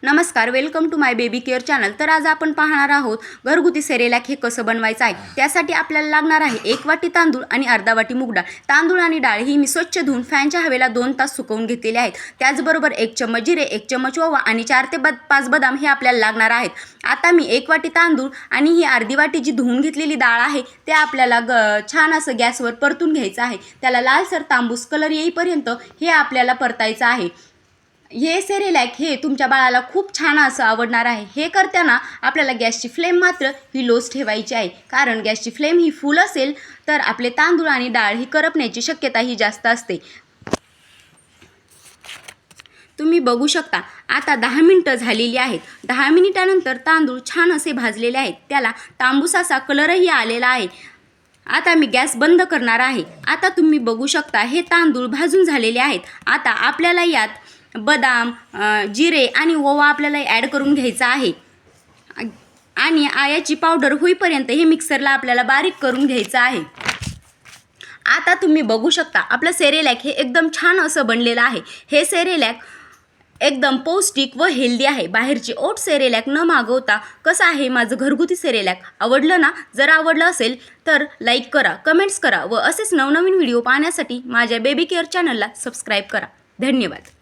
नमस्कार, welcome to my baby care channel. तर आज आपण पाहणार आहोत घरगुती सेरेलॅक हे कसं बनवायचं आहे। त्यासाठी आपल्याला लागणार आहे 1 वाटी तांदूळ आणि अर्धा वाटी मूग डाळ। तांदूळ आणि डाळ ही मी स्वच्छ धुवून फॅनच्या हवेला 2 तास सुकवून घेतलेले आहेत। त्याचबरोबर 1 चम्मच जिरे, 1 चम्मच ओवा आणि 4 ते 5 बदाम हे आपल्याला लागणार आहेत। आता मी 1 वाटी तांदूळ आणि ही अर्धी वाटी जी धुवून घेतलेली डाळ आहे ते आपल्याला छान असं गॅसवर परतून घ्यायचं आहे। त्याला लालसर तांबूस कलर येईपर्यंत हे आपल्याला परतायचं आहे। हे सेरेलॅक हे तुमच्या बाळाला खूप छान असं आवडणार आहे। हे करताना आपल्याला गॅसची फ्लेम मात्र ही लोच ठेवायची आहे, कारण गॅसची फ्लेम ही फुल असेल तर आपले तांदूळ आणि डाळ ही करपण्याची शक्यता ही जास्त असते। तुम्ही बघू शकता आता 10 मिनिटं झालेली आहेत। 10 मिनिटानंतर तांदूळ छान असे भाजलेले आहेत, त्याला तांबूस असा कलरही आलेला आहे। आता मी गॅस बंद करणार आहे। आता तुम्ही बघू शकता हे तांदूळ भाजून झालेले आहेत। आता आपल्याला यात बदाम, जिरे आणि ओवा आपल्याला ॲड करून घ्यायचा आहे आणि आयाची पावडर होईपर्यंत हे मिक्सरला आपल्याला बारीक करून घ्यायचं आहे। आता तुम्ही बघू शकता आपलं सेरेलॅक हे एकदम छान असं बनलेलं आहे। हे सेरेलॅक एकदम पौष्टिक व हेल्दी आहे। बाहेरची ओट सेरेलॅक न मागवता कसं आहे माझं घरगुती सेरेलॅक, आवडलं ना? जर आवडलं असेल तर लाईक करा, कमेंट्स करा व असेच नवनवीन व्हिडिओ पाहण्यासाठी माझ्या बेबी केअर चॅनलला सबस्क्राईब करा। धन्यवाद।